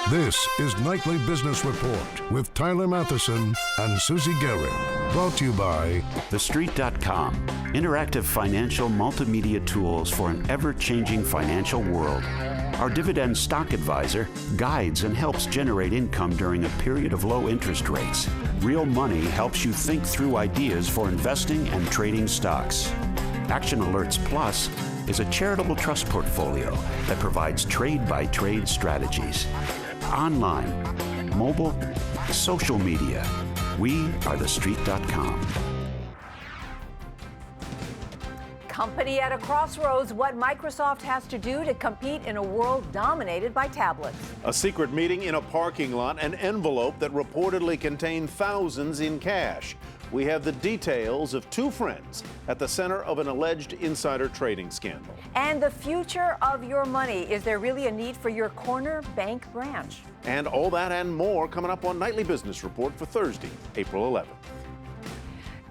This is Nightly Business Report with Tyler Matheson and Susie Garrett. Brought to you by TheStreet.com. Interactive financial multimedia tools for an ever-changing financial world. Our Dividend Stock Advisor guides and helps generate income during a period of low interest rates. Real Money helps you think through ideas for investing and trading stocks. Action Alerts Plus is a charitable trust portfolio that provides trade-by-trade strategies. Online, mobile, social media. We are TheStreet.com. Company at a crossroads, what Microsoft has to do to compete in a world dominated by tablets. A secret meeting in a parking lot, an envelope that reportedly contained thousands in cash. We have the details of two friends at the center of an alleged insider trading scandal. And the future of your money. Is there really a need for your corner bank branch? And all that and more coming up on Nightly Business Report for Thursday, April 11th.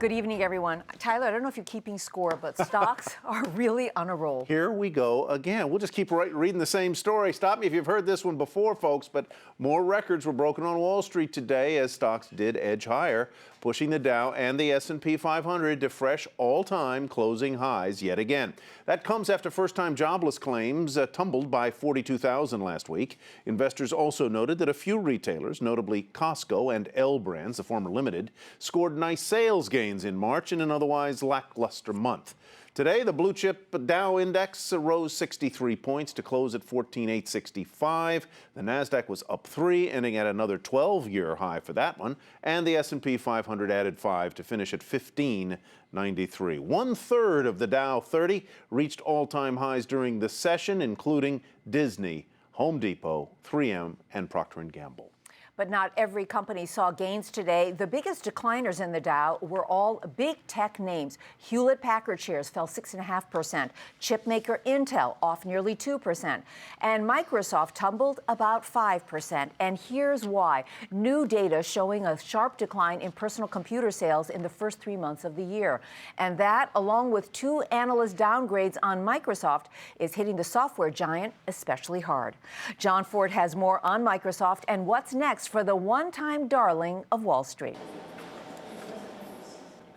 Good evening, everyone. Tyler, I don't know if you're keeping score, but stocks are really on a roll. Here we go again. We'll just keep reading the same story. Stop me if you've heard this one before, folks, but more records were broken on Wall Street today as stocks did edge higher, pushing the Dow and the S&P 500 to fresh all-time closing highs yet again. That comes after first-time jobless claims tumbled by 42,000 last week. Investors also noted that a few retailers, notably Costco and L Brands, the former Limited, scored nice sales gains in March in an otherwise lackluster month. Today, the blue chip Dow index rose 63 points to close at 14,865. The Nasdaq was up 3, ending at another 12-year high for that one, and the S&P 500 added 5 to finish at 1593. One-third of the Dow 30 reached all-time highs during the session, including Disney, Home Depot, 3M, and Procter & Gamble. But not every company saw gains today. The biggest decliners in the Dow were all big tech names. Hewlett-Packard shares fell 6.5%. Chipmaker Intel off nearly 2%. And Microsoft tumbled about 5%. And here's why. New data showing a sharp decline in personal computer sales in the first 3 months of the year. And that, along with two analyst downgrades on Microsoft, is hitting the software giant especially hard. John Ford has more on Microsoft and what's next for the one-time darling of Wall Street.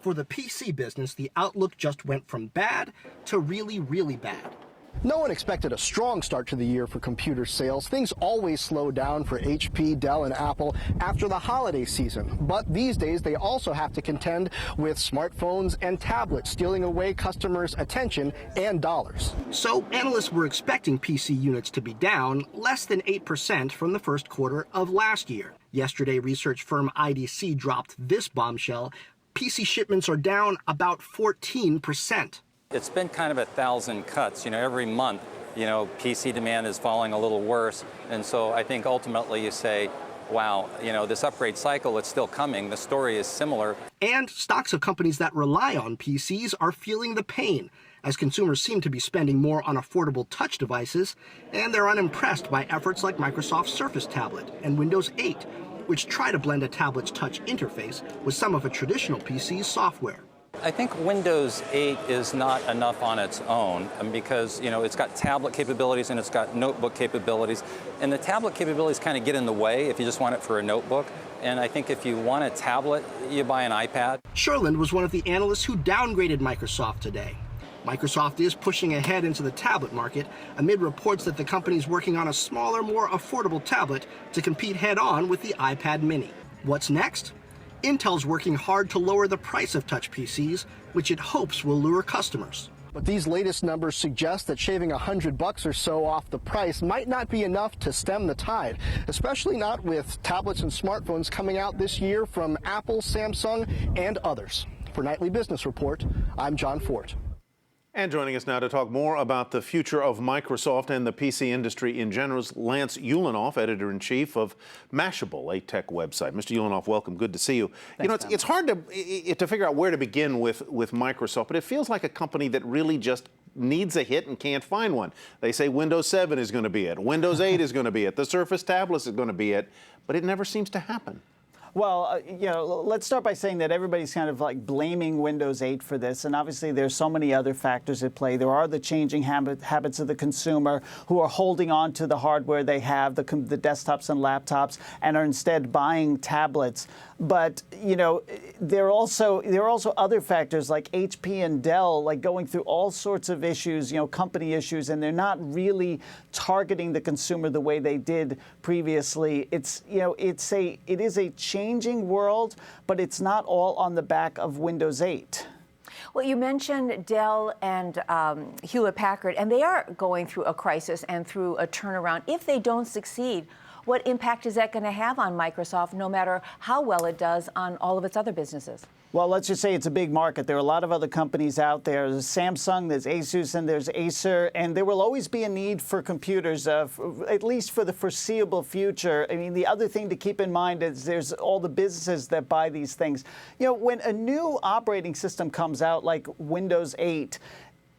For the PC business, the outlook just went from bad to really, really bad. No one expected a strong start to the year for computer sales. Things always slow down for HP, Dell, and Apple after the holiday season. But these days, they also have to contend with smartphones and tablets stealing away customers' attention and dollars. So analysts were expecting PC units to be down less than 8% from the first quarter of last year. Yesterday, research firm IDC dropped this bombshell. PC shipments are down about 14%. It's been kind of 1,000 cuts, every month, PC demand is falling a little worse. And so I think ultimately you say, wow, this upgrade cycle, it's still coming. The story is similar. And stocks of companies that rely on PCs are feeling the pain, as consumers seem to be spending more on affordable touch devices, and they're unimpressed by efforts like Microsoft's Surface tablet and Windows 8, which try to blend a tablet's touch interface with some of a traditional PC's software. I think Windows 8 is not enough on its own because, it's got tablet capabilities and it's got notebook capabilities. And the tablet capabilities kind of get in the way if you just want it for a notebook. And I think if you want a tablet, you buy an iPad. Sherland was one of the analysts who downgraded Microsoft today. Microsoft is pushing ahead into the tablet market amid reports that the company is working on a smaller, more affordable tablet to compete head-on with the iPad mini. What's next? Intel's working hard to lower the price of touch PCs, which it hopes will lure customers. But these latest numbers suggest that shaving $100 or so off the price might not be enough to stem the tide, especially not with tablets and smartphones coming out this year from Apple, Samsung, and others. For Nightly Business Report, I'm John Fort. And joining us now to talk more about the future of Microsoft and the PC industry in general is Lance Ulanoff, editor-in-chief of Mashable, a tech website. Mr. Ulanoff, welcome. Good to see you. Thanks, It's hard to figure out where to begin with Microsoft, but it feels like a company that really just needs a hit and can't find one. They say Windows 7 is going to be it, Windows 8 is going to be it, the Surface tablets is going to be it, but it never seems to happen. Well, let's start by saying that everybody's kind of like blaming Windows 8 for this, and obviously there's so many other factors at play. There are the changing habits of the consumer who are holding on to the hardware they have, the desktops and laptops, and are instead buying tablets. But there are also other factors like HP and Dell, like going through all sorts of issues, company issues, and they're not really targeting the consumer the way they did previously. It is a changing world, but it's not all on the back of Windows 8. Well, you mentioned Dell and Hewlett-Packard, and they are going through a crisis and through a turnaround. If they don't succeed, what impact is that going to have on Microsoft, no matter how well it does on all of its other businesses? Well, let's just say it's a big market. There are a lot of other companies out there. There's Samsung, there's Asus, and there's Acer, and there will always be a need for computers, at least for the foreseeable future. I mean, the other thing to keep in mind is there's all the businesses that buy these things. When a new operating system comes out like Windows 8,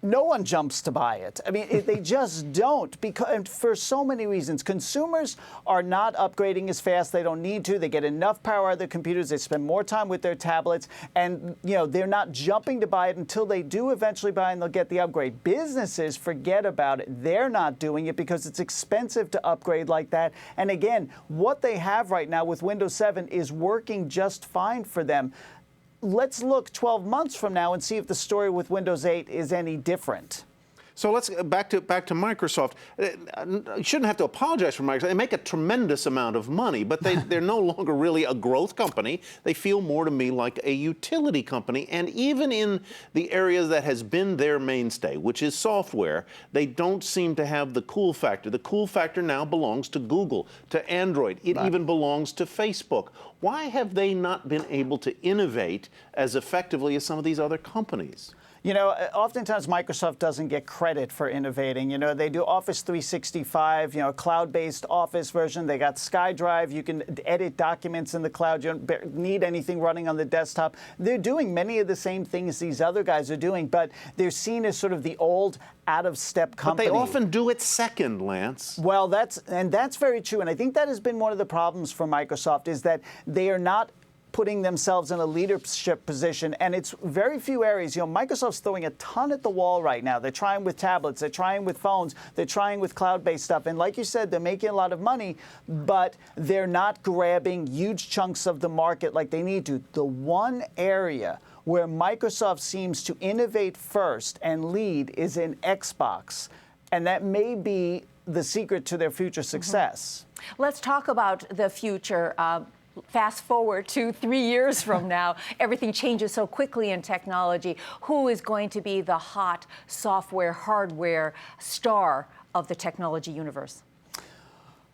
no one jumps to buy it. I mean, they just don't, because for so many reasons. Consumers are not upgrading as fast. They don't need to. They get enough power out of their computers. They spend more time with their tablets, and they're not jumping to buy it until they do eventually buy and they'll get the upgrade. Businesses forget about it. They're not doing it because it's expensive to upgrade like that. And again, what they have right now with Windows 7 is working just fine for them. Let's look 12 months from now and see if the story with Windows 8 is any different. So let's back to Microsoft. You shouldn't have to apologize for Microsoft. They make a tremendous amount of money, but they're no longer really a growth company. They feel more to me like a utility company. And even in the areas that has been their mainstay, which is software, they don't seem to have the cool factor. The cool factor now belongs to Google, to Android. It even belongs to Facebook. Why have they not been able to innovate as effectively as some of these other companies? Oftentimes Microsoft doesn't get credit for innovating. They do Office 365, a cloud-based Office version. They got SkyDrive. You can edit documents in the cloud. You don't need anything running on the desktop. They're doing many of the same things these other guys are doing, but they're seen as sort of the old, out-of-step company. But they often do it second, Lance. Well, that's very true, and I think that has been one of the problems for Microsoft, is that they are not putting themselves in a leadership position, and it's very few areas. Microsoft's throwing a ton at the wall right now. They're trying with tablets, they're trying with phones, they're trying with cloud-based stuff, and like you said, they're making a lot of money, but they're not grabbing huge chunks of the market like they need to. The one area where Microsoft seems to innovate first and lead is in Xbox, and that may be the secret to their future success. Let's talk about the future. Fast forward to 3 years from now, everything changes so quickly in technology. Who is going to be the hot software, hardware star of the technology universe?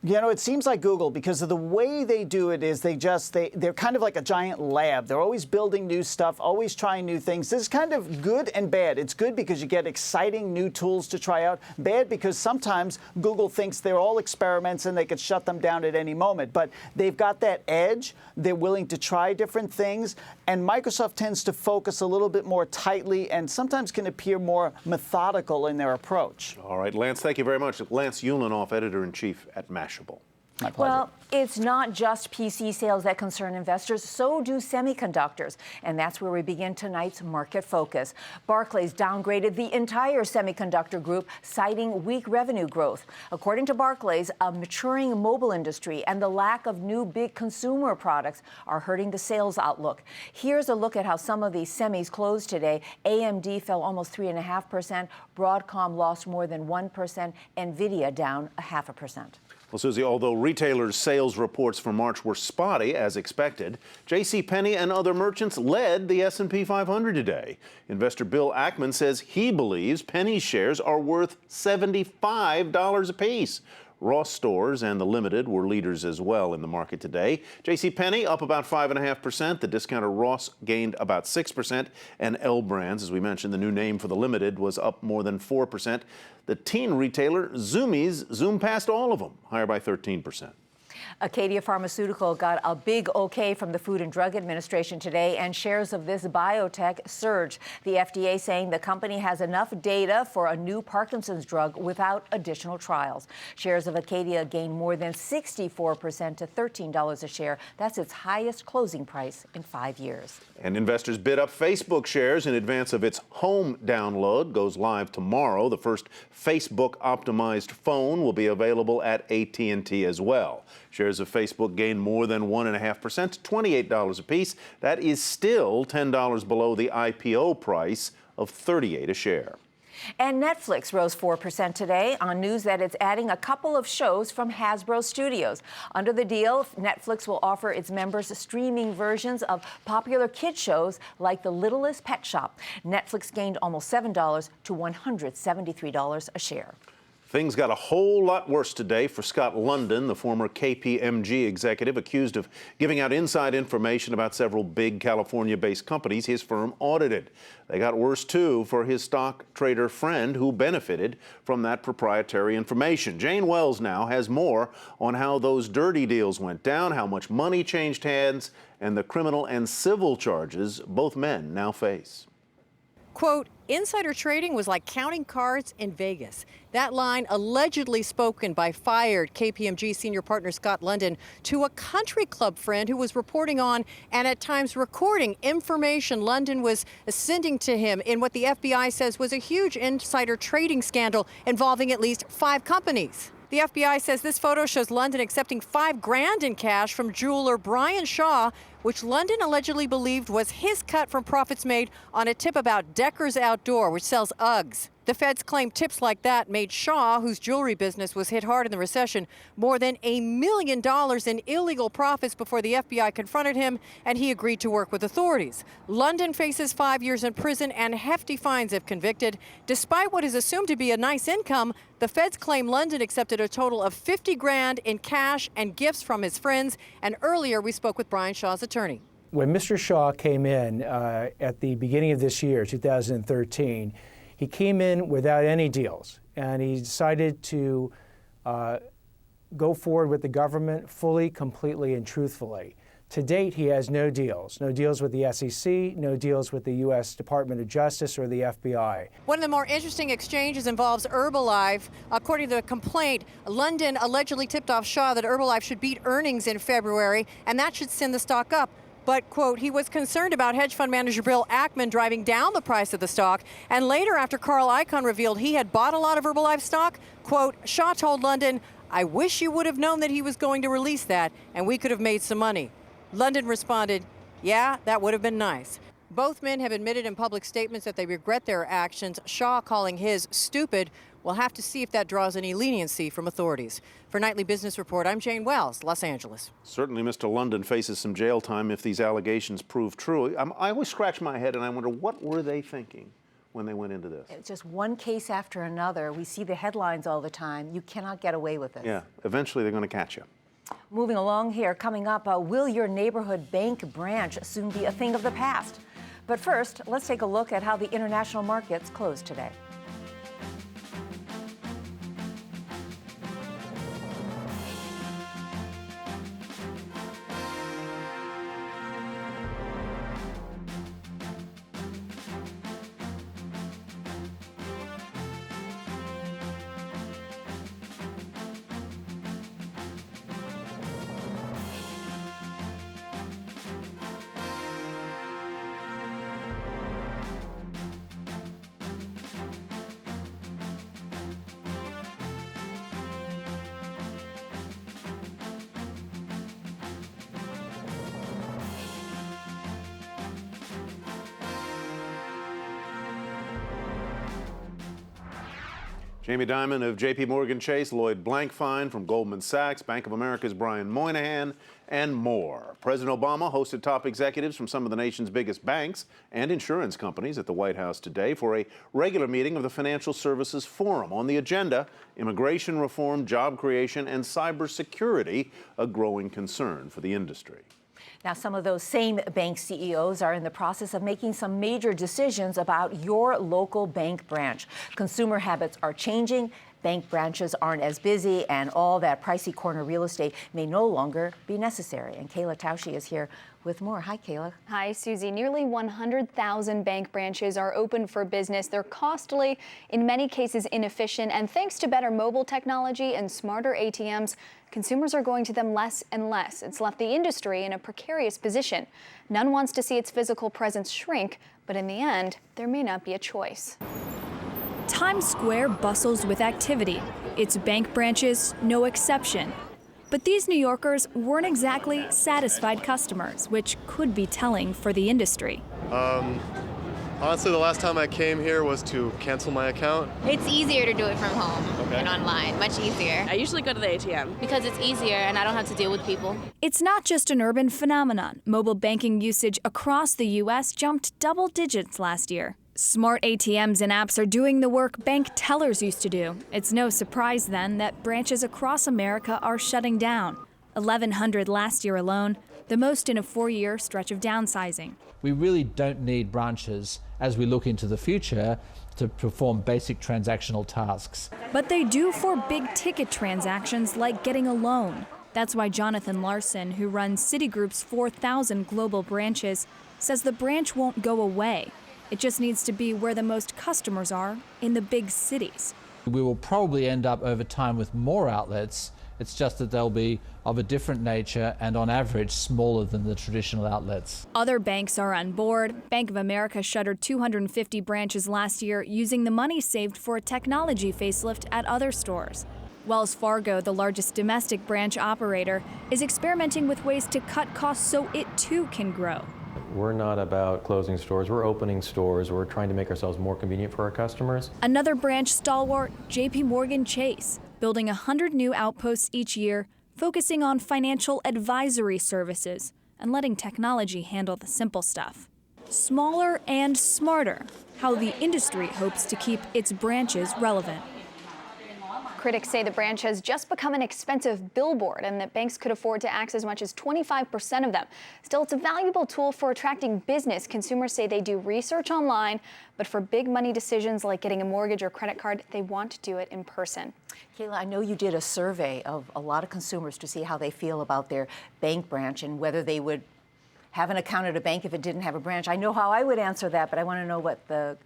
It seems like Google, because of the way they do it is they're kind of like a giant lab. They're always building new stuff, always trying new things. This is kind of good and bad. It's good because you get exciting new tools to try out. Bad because sometimes Google thinks they're all experiments and they could shut them down at any moment. But they've got that edge. They're willing to try different things. And Microsoft tends to focus a little bit more tightly and sometimes can appear more methodical in their approach. All right, Lance, thank you very much. Lance Ulanoff, Editor-in-Chief at Mashable. My pleasure. Well, it's not just PC sales that concern investors, so do semiconductors. And that's where we begin tonight's market focus. Barclays downgraded the entire semiconductor group, citing weak revenue growth. According to Barclays, a maturing mobile industry and the lack of new big consumer products are hurting the sales outlook. Here's a look at how some of these semis closed today. AMD fell almost 3.5%, Broadcom lost more than 1%, NVIDIA down 0.5%. Well, Susie, although retailers' sales reports for March were spotty, as expected, JCPenney and other merchants led the S&P 500 today. Investor Bill Ackman says he believes Penney's shares are worth $75 apiece. Ross Stores and the Limited were leaders as well in the market today. JCPenney up about 5.5%. The discounter Ross gained about 6%. And L Brands, as we mentioned, the new name for the Limited, was up more than 4%. The teen retailer Zoomies zoomed past all of them, higher by 13%. Acadia Pharmaceutical got a big okay from the Food and Drug Administration today, and shares of this biotech surged. The FDA saying the company has enough data for a new Parkinson's drug without additional trials. Shares of Acadia gained more than 64% to $13 a share. That's its highest closing price in 5 years. And investors bid up Facebook shares in advance of its home download. Goes live tomorrow. The first Facebook-optimized phone will be available at AT&T as well. Shares of Facebook gained more than 1.5% to $28 apiece. That is still $10 below the IPO price of $38 a share. And Netflix rose 4% today on news that it's adding a couple of shows from Hasbro Studios. Under the deal, Netflix will offer its members streaming versions of popular kid shows like The Littlest Pet Shop. Netflix gained almost $7 to $173 a share. Things got a whole lot worse today for Scott London, the former KPMG executive accused of giving out inside information about several big California-based companies his firm audited. They got worse, too, for his stock trader friend who benefited from that proprietary information. Jane Wells now has more on how those dirty deals went down, how much money changed hands, and the criminal and civil charges both men now face. Quote, insider trading was like counting cards in Vegas. That line allegedly spoken by fired KPMG senior partner Scott London to a country club friend who was reporting on and at times recording information London was sending to him in what the FBI says was a huge insider trading scandal involving at least 5 companies. The FBI says this photo shows London accepting $5 grand in cash from jeweler Brian Shaw, which London allegedly believed was his cut from profits made on a tip about Decker's Outdoor, which sells Uggs. The feds claim tips like that made Shaw, whose jewelry business was hit hard in the recession, more than $1 million in illegal profits before the FBI confronted him, and he agreed to work with authorities. London faces 5 years in prison and hefty fines if convicted. Despite what is assumed to be a nice income, the feds claim London accepted a total of $50 grand in cash and gifts from his friends, and earlier we spoke with Brian Shaw's attorney. When Mr. Shaw came in at the beginning of this year, 2013, he came in without any deals, and he decided to go forward with the government fully, completely, and truthfully. To date, he has no deals with the SEC, no deals with the U.S. Department of Justice or the FBI. One of the more interesting exchanges involves Herbalife. According to the complaint, London allegedly tipped off Shaw that Herbalife should beat earnings in February, and that should send the stock up. But, quote, he was concerned about hedge fund manager Bill Ackman driving down the price of the stock. And later, after Carl Icahn revealed he had bought a lot of Herbalife stock, quote, Shaw told London, I wish you would have known that he was going to release that and we could have made some money. London responded, yeah, that would have been nice. Both men have admitted in public statements that they regret their actions, Shaw calling his stupid. We'll have to see if that draws any leniency from authorities. For Nightly Business Report, I'm Jane Wells, Los Angeles. Certainly Mr. London faces some jail time if these allegations prove true. I always scratch my head and I wonder, what were they thinking when they went into this? It's just one case after another. We see the headlines all the time. You cannot get away with this. Yeah, eventually they're going to catch you. Moving along here, coming up, will your neighborhood bank branch soon be a thing of the past? But first, let's take a look at how the international markets closed today. Jamie Dimon of J.P. Morgan Chase, Lloyd Blankfein from Goldman Sachs, Bank of America's Brian Moynihan, and more. President Obama hosted top executives from some of the nation's biggest banks and insurance companies at the White House today for a regular meeting of the Financial Services Forum. On the agenda, immigration reform, job creation, and cybersecurity, a growing concern for the industry. Now, some of those same bank CEOs are in the process of making some major decisions about your local bank branch. Consumer habits are changing, Bank branches aren't as busy, and all that pricey corner real estate may no longer be necessary. And Kayla Tausche is here with more. Hi, Kayla. Hi, Susie. Nearly 100,000 bank branches are open for business. They're costly, in many cases inefficient, and thanks to better mobile technology and smarter ATMs, consumers are going to them less and less. It's left the industry in a precarious position. None wants to see its physical presence shrink, but in the end, there may not be a choice. Times Square bustles with activity. Its bank branches, no exception. But these New Yorkers weren't exactly satisfied customers, which could be telling for the industry. Honestly, the last time I came here was to cancel my account. It's easier to do it from home than online, much easier. I usually go to the ATM. Because it's easier and I don't have to deal with people. It's not just an urban phenomenon. Mobile banking usage across the U.S. jumped double digits last year. Smart ATMs and apps are doing the work bank tellers used to do. It's no surprise then that branches across America are shutting down. 1,100 last year alone, the most in a 4-year stretch of downsizing. We really don't need branches as we look into the future to perform basic transactional tasks. But they do for big ticket transactions like getting a loan. That's why Jonathan Larson, who runs Citigroup's 4,000 global branches, says the branch won't go away. It just needs to be where the most customers are, in the big cities. We will probably end up over time with more outlets. It's just that they'll be of a different nature and on average smaller than the traditional outlets. Other banks are on board. Bank of America shuttered 250 branches last year using the money saved for a technology facelift at other stores. Wells Fargo, the largest domestic branch operator, is experimenting with ways to cut costs so it too can grow. We're not about closing stores, we're opening stores. We're trying to make ourselves more convenient for our customers. Another branch stalwart, JP Chase, building 100 new outposts each year, focusing on financial advisory services and letting technology handle the simple stuff. Smaller and smarter, how the industry hopes to keep its branches relevant. Critics say the branch has just become an expensive billboard and that banks could afford to axe as much as 25% of them. Still, it's a valuable tool for attracting business. Consumers say they do research online, but for big money decisions like getting a mortgage or credit card, they want to do it in person. Kayla, I know you did a survey of a lot of consumers to see how they feel about their bank branch and whether they would have an account at a bank if it didn't have a branch. I know how I would answer that, but I want to know what the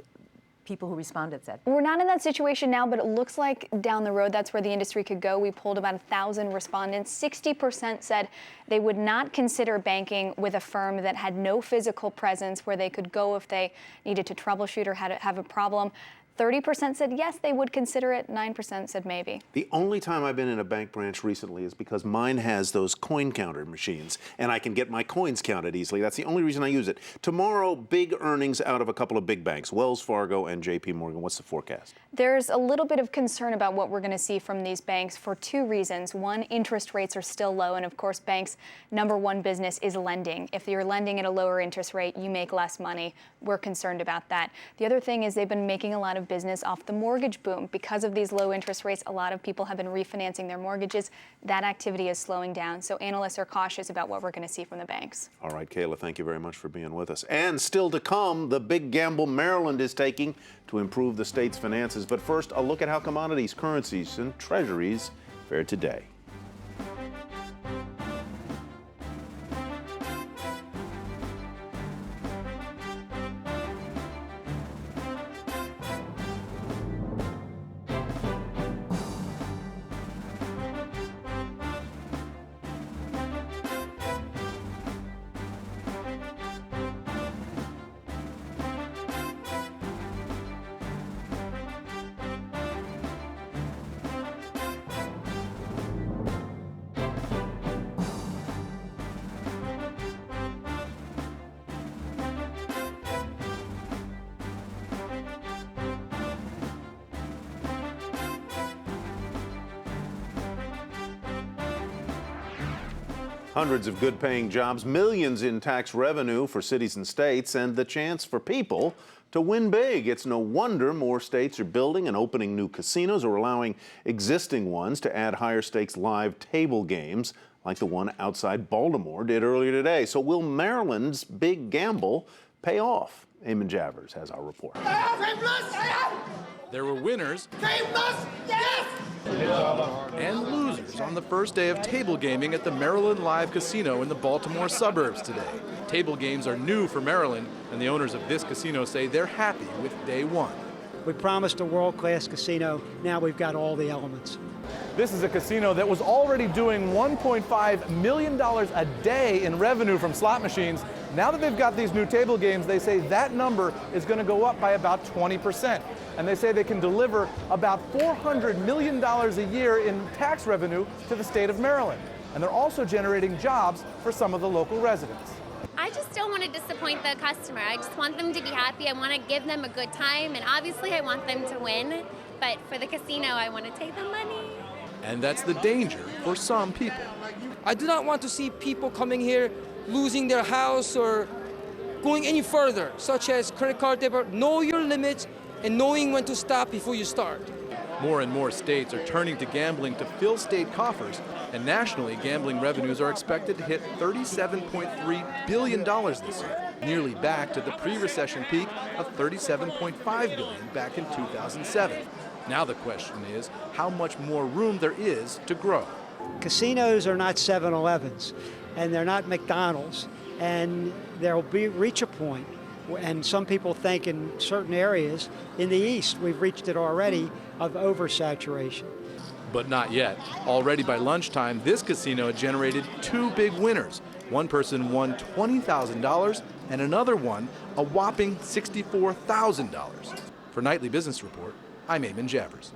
people who responded said. We're not in that situation now, but it looks like down the road that's where the industry could go. We polled about 1,000 respondents. 60% said they would not consider banking with a firm that had no physical presence where they could go if they needed to troubleshoot or had to have a problem. 30% said yes, they would consider it. 9% said maybe. The only time I've been in a bank branch recently is because mine has those coin counter machines, and I can get my coins counted easily. That's the only reason I use it. Tomorrow, big earnings out of a couple of big banks, Wells Fargo and JP Morgan. What's the forecast? There's a little bit of concern about what we're going to see from these banks for two reasons. One, interest rates are still low, and of course, banks' number one business is lending. If you're lending at a lower interest rate, you make less money. We're concerned about that. The other thing is they've been making a lot of business off the mortgage boom. Because of these low interest rates, a lot of people have been refinancing their mortgages. That activity is slowing down. So analysts are cautious about what we're going to see from the banks. All right, Kayla, thank you very much for being with us. And still to come, the big gamble Maryland is taking to improve the state's finances. But first, a look at how commodities, currencies, and treasuries fared today. Hundreds of good-paying jobs, millions in tax revenue for cities and states, and the chance for people to win big. It's no wonder more states are building and opening new casinos or allowing existing ones to add higher stakes live table games like the one outside Baltimore did earlier today. So will Maryland's big gamble pay off? Eamon Javers has our report. There were winners and losers on the first day of table gaming at the Maryland Live Casino in the Baltimore suburbs today. Table games are new for Maryland, and the owners of this casino say they're happy with day one. We promised a world-class casino. Now we've got all the elements. This is a casino that was already doing $1.5 million a day in revenue from slot machines. Now that they've got these new table games, they say that number is going to go up by about 20%. And they say they can deliver about $400 million a year in tax revenue to the state of Maryland. And they're also generating jobs for some of the local residents. I just don't want to disappoint the customer. I just want them to be happy. I want to give them a good time, and obviously I want them to win. But for the casino, I want to take the money. And that's the danger for some people. I do not want to see people coming here losing their house or going any further, such as credit card debt. Know your limits and knowing when to stop before you start. More and more states are turning to gambling to fill state coffers, and nationally, gambling revenues are expected to hit $37.3 billion this year, nearly back to the pre-recession peak of $37.5 billion back in 2007. Now the question is how much more room there is to grow. Casinos are not 7-Elevens, and they're not McDonald's, and there'll reach a point, and some people think in certain areas in the East, we've reached it already, of oversaturation. But not yet. Already by lunchtime, this casino had generated two big winners. One person won $20,000, and another one a whopping $64,000. For Nightly Business Report, I'm Eamon Javers.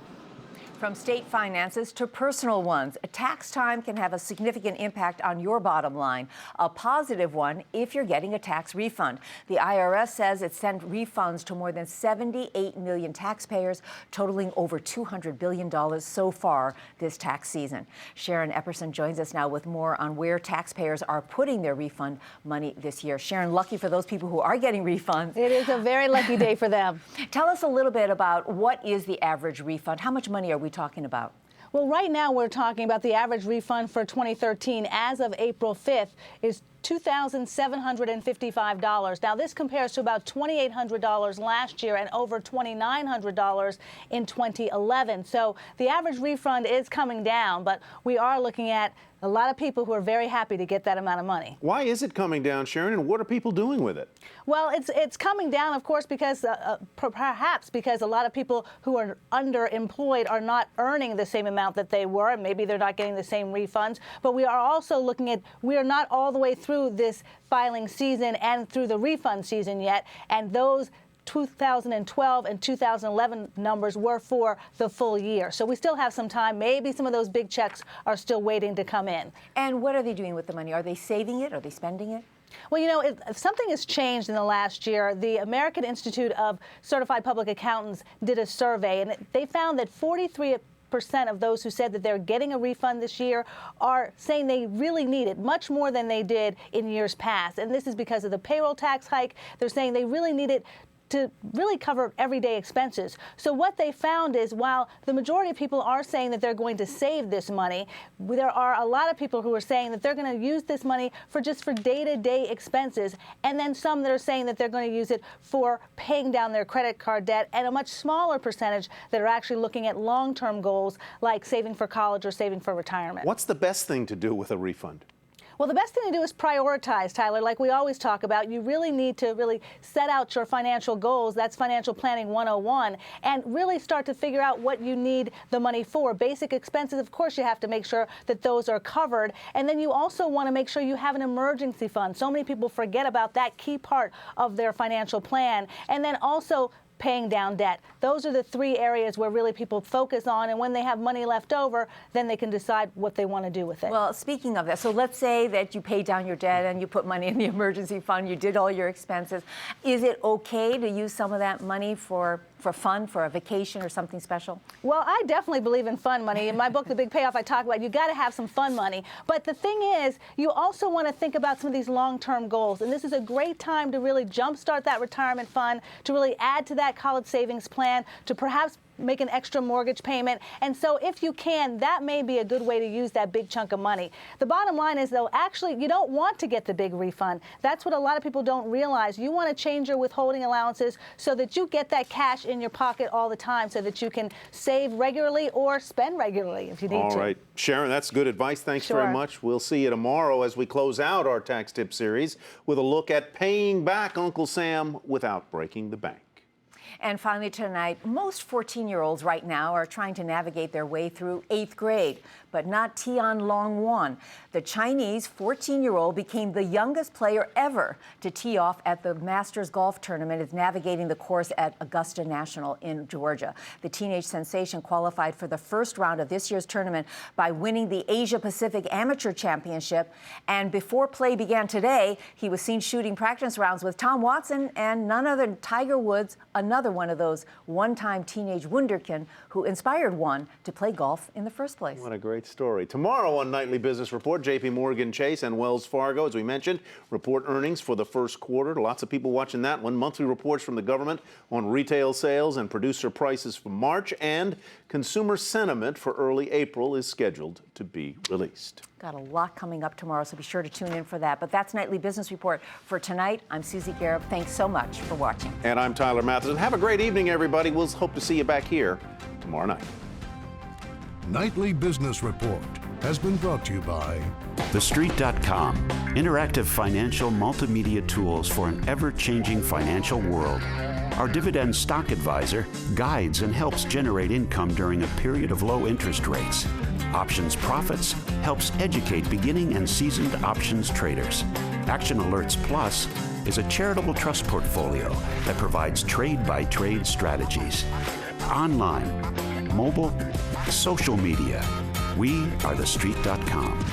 From state finances to personal ones, tax time can have a significant impact on your bottom line. A positive one if you're getting a tax refund. The IRS says it sent refunds to more than 78 million taxpayers, totaling over $200 billion so far this tax season. Sharon Epperson joins us now with more on where taxpayers are putting their refund money this year. Sharon, lucky for those people who are getting refunds. It is a very lucky day for them. Tell us a little bit about what is the average refund? How much money are we talking about? Well, right now we're talking about the average refund for 2013 as of April 5th is $2,755. Now, this compares to about $2,800 last year and over $2,900 in 2011. So the average refund is coming down, but we are looking at a lot of people who are very happy to get that amount of money. Why is it coming down, Sharon, and what are people doing with it? Well, it's coming down, of course, because perhaps because a lot of people who are underemployed are not earning the same amount that they were, and maybe they're not getting the same refunds. But we are also looking at, we are not all the way through this filing season and through the refund season yet, and those 2012 and 2011 numbers were for the full year. So we still have some time. Maybe some of those big checks are still waiting to come in. And what are they doing with the money? Are they saving it? Are they spending it? Well, you know, if something has changed in the last year. The American Institute of Certified Public Accountants did a survey, and they found that 43% of those who said that they're getting a refund this year are saying they really need it, much more than they did in years past. And this is because of the payroll tax hike. They're saying they really need it to really cover everyday expenses. So what they found is while the majority of people are saying that they're going to save this money, there are a lot of people who are saying that they're going to use this money for day-to-day expenses, and then some that are saying that they're going to use it for paying down their credit card debt, and a much smaller percentage that are actually looking at long-term goals like saving for college or saving for retirement. What's the best thing to do with a refund? Well, the best thing to do is prioritize, Tyler. Like we always talk about, you really need to really set out your financial goals. That's Financial Planning 101, and really start to figure out what you need the money for. Basic expenses, of course, you have to make sure that those are covered. And then you also want to make sure you have an emergency fund. So many people forget about that key part of their financial plan. And then also paying down debt. Those are the three areas where really people focus on, and when they have money left over, then they can decide what they want to do with it. Well, speaking of that, so let's say that you pay down your debt and you put money in the emergency fund, you did all your expenses. Is it okay to use some of that money for fun, for a vacation or something special? Well, I definitely believe in fun money. In my book, The Big Payoff, I talk about you got to have some fun money. But the thing is, you also want to think about some of these long-term goals. And this is a great time to really jumpstart that retirement fund, to really add to that college savings plan, to perhaps make an extra mortgage payment. And so if you can, that may be a good way to use that big chunk of money. The bottom line is, though, actually, you don't want to get the big refund. That's what a lot of people don't realize. You want to change your withholding allowances so that you get that cash in your pocket all the time so that you can save regularly or spend regularly if you need to. All right. Sharon, that's good advice. Thanks very much. We'll see you tomorrow as we close out our tax tip series with a look at paying back Uncle Sam without breaking the bank. And finally tonight, most 14-year-olds right now are trying to navigate their way through 8th grade, but not Tian Long-Wan. The Chinese 14-year-old became the youngest player ever to tee off at the Masters golf tournament, is navigating the course at Augusta National in Georgia. The teenage sensation qualified for the first round of this year's tournament by winning the Asia Pacific Amateur Championship. And before play began today, he was seen shooting practice rounds with Tom Watson and none other than Tiger Woods, another one of those one-time teenage wunderkind who inspired one to play golf in the first place. What a great story. Tomorrow on Nightly Business Report, JP Morgan Chase and Wells Fargo, as we mentioned, report earnings for the first quarter. Lots of people watching that one. Monthly reports from the government on retail sales and producer prices for March, and consumer sentiment for early April is scheduled to be released. Got a lot coming up tomorrow, so be sure to tune in for that. But that's Nightly Business Report for tonight. I'm Susie Garib. Thanks so much for watching. And I'm Tyler Matheson. Have a great evening, everybody. We'll hope to see you back here tomorrow night. Nightly Business Report has been brought to you by TheStreet.com, interactive financial multimedia tools for an ever-changing financial world. Our dividend stock advisor guides and helps generate income during a period of low interest rates. Options Profits helps educate beginning and seasoned options traders. Action Alerts Plus is a charitable trust portfolio that provides trade-by-trade strategies. Online, mobile, social media, we are TheStreet.com.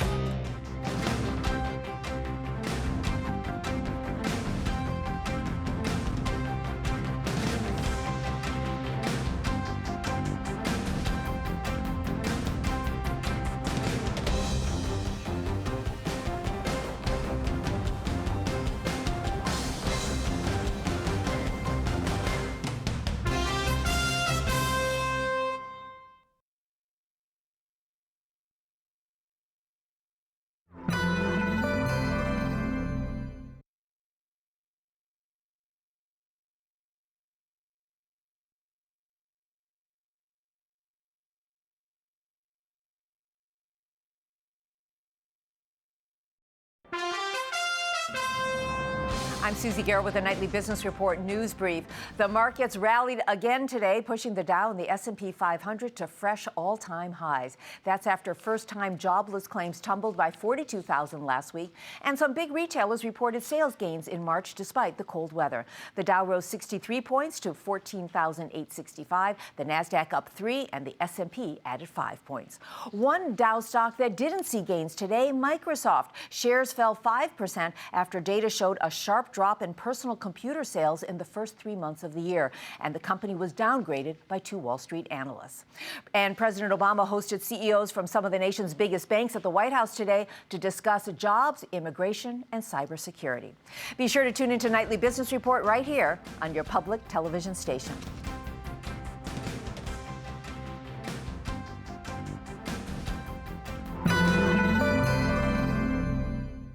I'm Susie Garib with a Nightly Business Report news brief. The markets rallied again today, pushing the Dow and the S&P 500 to fresh all-time highs. That's after first-time jobless claims tumbled by 42,000 last week, and some big retailers reported sales gains in March despite the cold weather. The Dow rose 63 points to 14,865. The Nasdaq up 3, and the S&P added 5 points. One Dow stock that didn't see gains today, Microsoft. Shares fell 5% after data showed a sharp drop in personal computer sales in the first 3 months of the year, and the company was downgraded by 2 Wall Street analysts. And President Obama hosted CEOs from some of the nation's biggest banks at the White House today to discuss jobs, immigration, and cybersecurity. Be sure to tune into Nightly Business Report right here on your public television station.